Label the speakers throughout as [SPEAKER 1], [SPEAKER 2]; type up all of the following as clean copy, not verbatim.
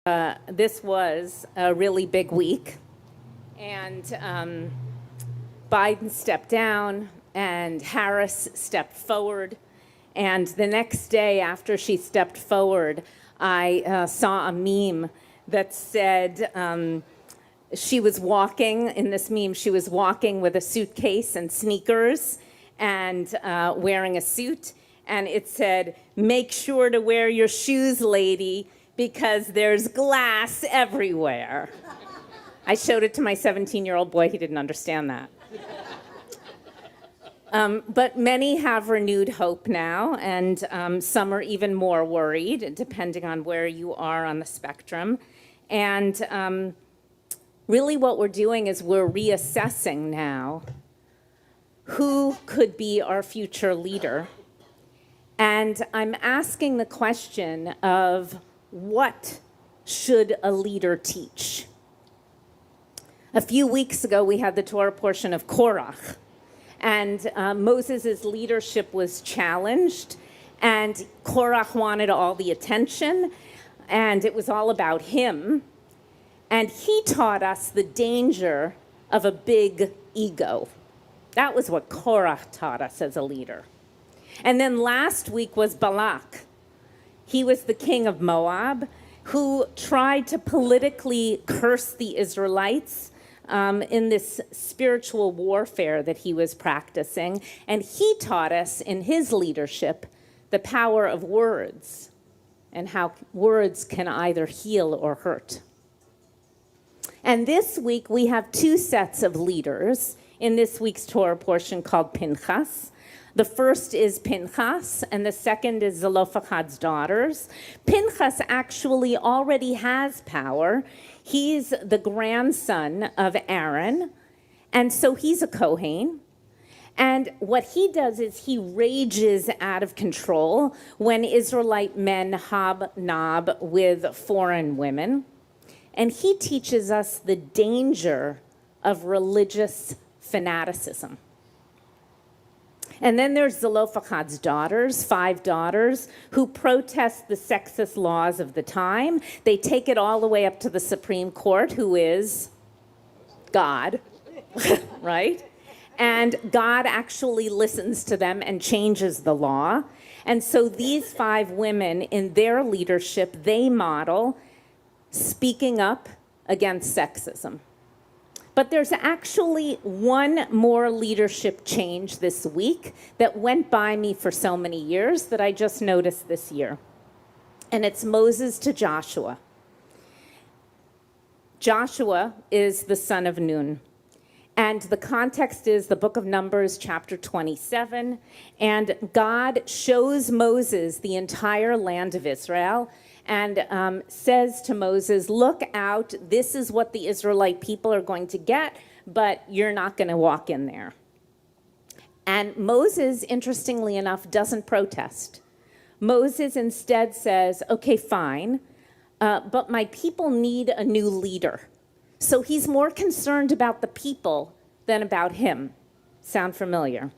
[SPEAKER 1] This was a really big week, and Biden stepped down, and Harris stepped forward. And the next day after she stepped forward, I saw a meme that said she was walking, in this meme, she was walking with a suitcase and sneakers and wearing a suit. And it said, "Make sure to wear your shoes, lady, because there's glass everywhere." I showed it to my 17-year-old boy. He didn't understand that. But many have renewed hope now, and some are even more worried, depending on where you are on the spectrum. And really what we're doing is we're reassessing now who could be our future leader. And I'm asking the question of, what should a leader teach? A few weeks ago, we had the Torah portion of Korach, and Moses' leadership was challenged, and Korach wanted all the attention, and it was all about him. And he taught us the danger of a big ego. That was what Korach taught us as a leader. And then last week was Balak. He was the king of Moab who tried to politically curse the Israelites in this spiritual warfare that he was practicing. And he taught us in his leadership the power of words and how words can either heal or hurt. And this week we have two sets of leaders in this week's Torah portion called Pinchas. The first is Pinchas, and the second is Zelophehad's daughters. Pinchas actually already has power. He's the grandson of Aaron, and so he's a Kohen. And what he does is he rages out of control when Israelite men hobnob with foreign women. And he teaches us the danger of religious fanaticism. And then there's Zelophehad's daughters, 5 daughters, who protest the sexist laws of the time. They take it all the way up to the Supreme Court, who is God, right? And God actually listens to them and changes the law. And so these 5 women, in their leadership, they model speaking up against sexism. But there's actually one more leadership change this week that went by me for so many years that I just noticed this year. And it's Moses to Joshua. Joshua is the son of Nun. And the context is the book of Numbers, chapter 27. And God shows Moses the entire land of Israel and says to Moses, look out, this is what the Israelite people are going to get, but you're not going to walk in there. And Moses, interestingly enough, doesn't protest. Moses instead says, okay, fine, but my people need a new leader. So he's more concerned about the people than about him. Sound familiar?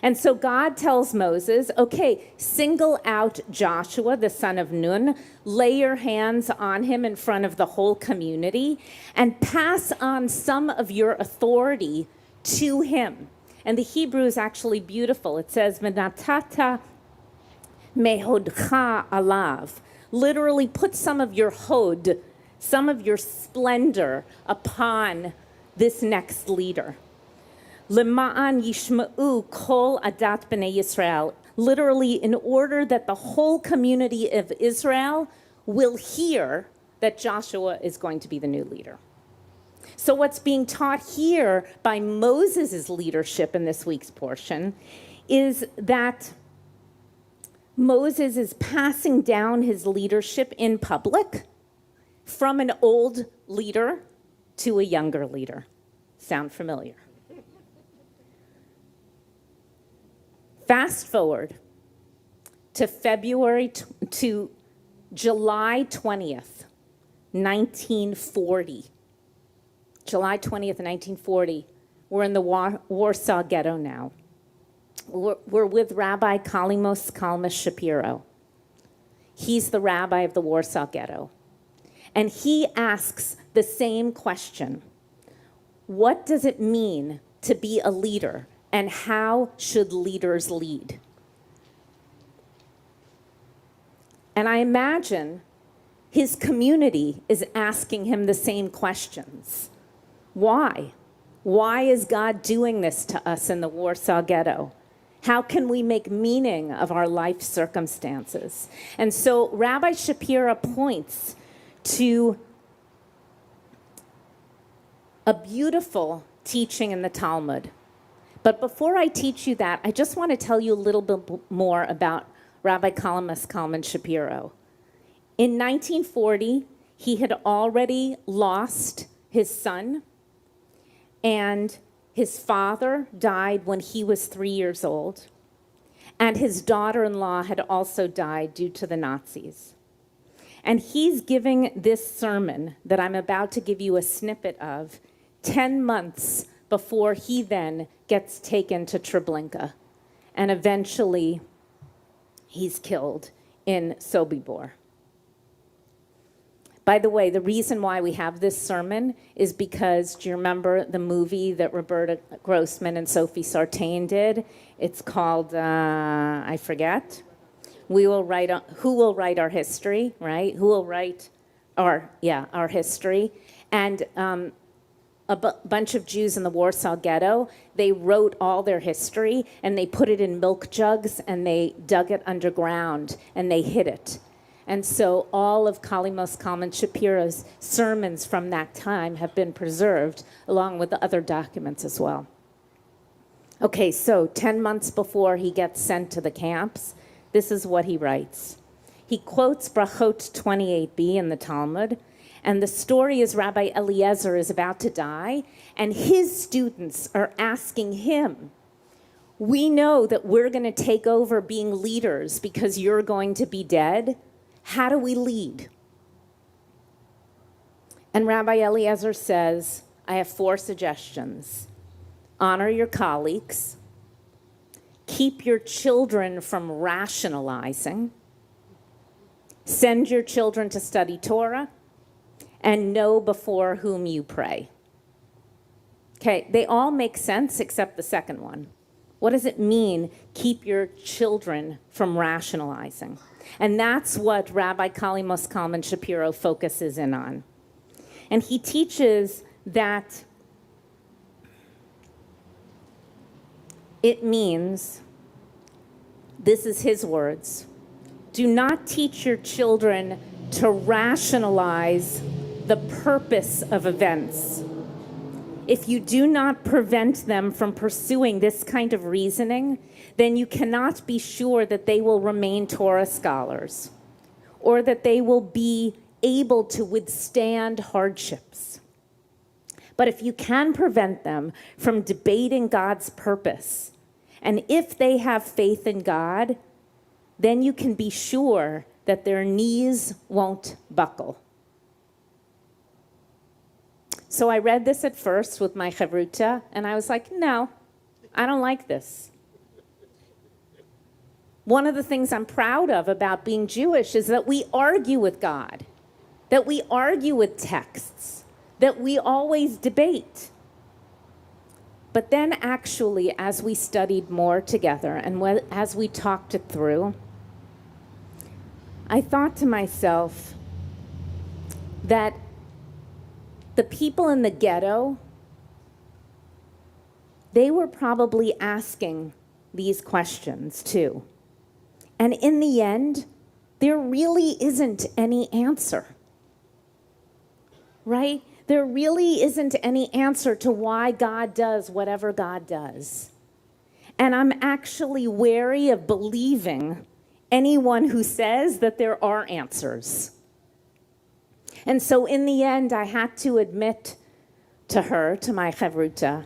[SPEAKER 1] And so God tells Moses, okay, single out Joshua, the son of Nun, lay your hands on him in front of the whole community, and pass on some of your authority to him. And the Hebrew is actually beautiful. It says, Menatata mehodcha alav. Literally, put some of your hod, some of your splendor upon this next leader. Lema'an yishma'u kol adat b'nei Yisrael. Literally, in order that the whole community of Israel will hear that Joshua is going to be the new leader. So what's being taught here by Moses' leadership in this week's portion is that Moses is passing down his leadership in public from an old leader to a younger leader. Sound familiar? Fast forward to July 20th, 1940. July 20th, 1940. We're in the Warsaw Ghetto now. We're with Rabbi Kalimos Kalmas Shapiro. He's the rabbi of the Warsaw Ghetto. And he asks the same question. What does it mean to be a leader, and how should leaders lead? And I imagine his community is asking him the same questions. Why? Why is God doing this to us in the Warsaw Ghetto? How can we make meaning of our life circumstances? And so Rabbi Shapira points to a beautiful teaching in the Talmud. But before I teach you that, I just want to tell you a little bit more about Rabbi Kalamus Kalman Shapiro. In 1940, he had already lost his son, and his father died when he was 3 years old, and his daughter-in-law had also died due to the Nazis. And he's giving this sermon that I'm about to give you a snippet of 10 months before he then gets taken to Treblinka, and eventually he's killed in Sobibor. By the way, the reason why we have this sermon is because, do you remember the movie that Roberta Grossman and Sophie Sartain did? It's called, I forget. Who Will Write Our History, right? Who will write our history. And a bunch of Jews in the Warsaw Ghetto, they wrote all their history, and they put it in milk jugs, and they dug it underground, and they hid it. And so all of Kalamos Kalman Shapiro's sermons from that time have been preserved, along with the other documents as well. Okay, so 10 months before he gets sent to the camps, this is what he writes. He quotes Brachot 28b in the Talmud, and the story is Rabbi Eliezer is about to die, and his students are asking him, we know that we're going to take over being leaders because you're going to be dead. How do we lead? And Rabbi Eliezer says, I have 4 suggestions. Honor your colleagues. Keep your children from rationalizing. Send your children to study Torah. And know before whom you pray. Okay, they all make sense except the second one. What does it mean, keep your children from rationalizing? And that's what Rabbi Kalamos Kalman Shapiro focuses in on. And he teaches that it means, this is his words, do not teach your children to rationalize the purpose of events. If you do not prevent them from pursuing this kind of reasoning, then you cannot be sure that they will remain Torah scholars or that they will be able to withstand hardships. But if you can prevent them from debating God's purpose, and if they have faith in God, then you can be sure that their knees won't buckle. So I read this at first with my chavruta, and I was like, no, I don't like this. One of the things I'm proud of about being Jewish is that we argue with God, that we argue with texts, that we always debate. But then actually, as we studied more together and as we talked it through, I thought to myself that the people in the ghetto, they were probably asking these questions too. And in the end, there really isn't any answer, right? There really isn't any answer to why God does whatever God does. And I'm actually wary of believing anyone who says that there are answers. And so in the end, I had to admit to her, to my chavruta,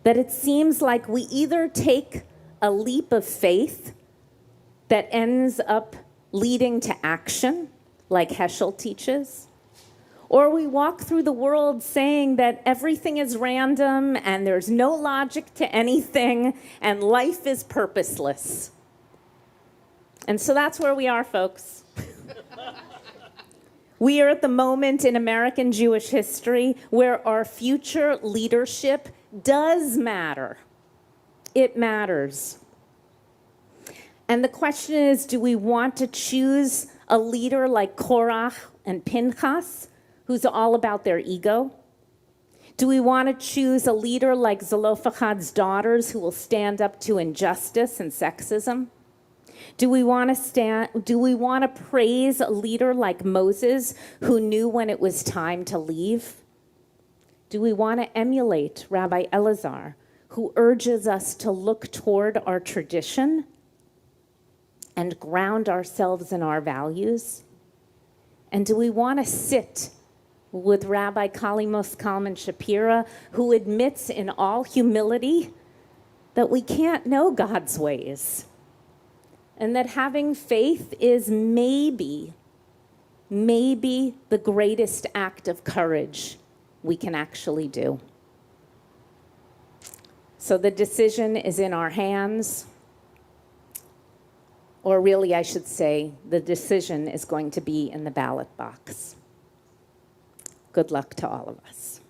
[SPEAKER 1] that it seems like we either take a leap of faith that ends up leading to action, like Heschel teaches, or we walk through the world saying that everything is random and there's no logic to anything and life is purposeless. And so that's where we are, folks. We are at the moment in American Jewish history where our future leadership does matter. It matters. And the question is, do we want to choose a leader like Korach and Pinchas, who's all about their ego? Do we want to choose a leader like Zelophehad's daughters who will stand up to injustice and sexism? Do we want to praise a leader like Moses who knew when it was time to leave? Do we want to emulate Rabbi Elazar, who urges us to look toward our tradition and ground ourselves in our values? And do we want to sit with Rabbi Kalimos Kalman Shapira, who admits in all humility that we can't know God's ways, and that having faith is maybe the greatest act of courage we can actually do? So the decision is in our hands. Or really, I should say, the decision is going to be in the ballot box. Good luck to all of us.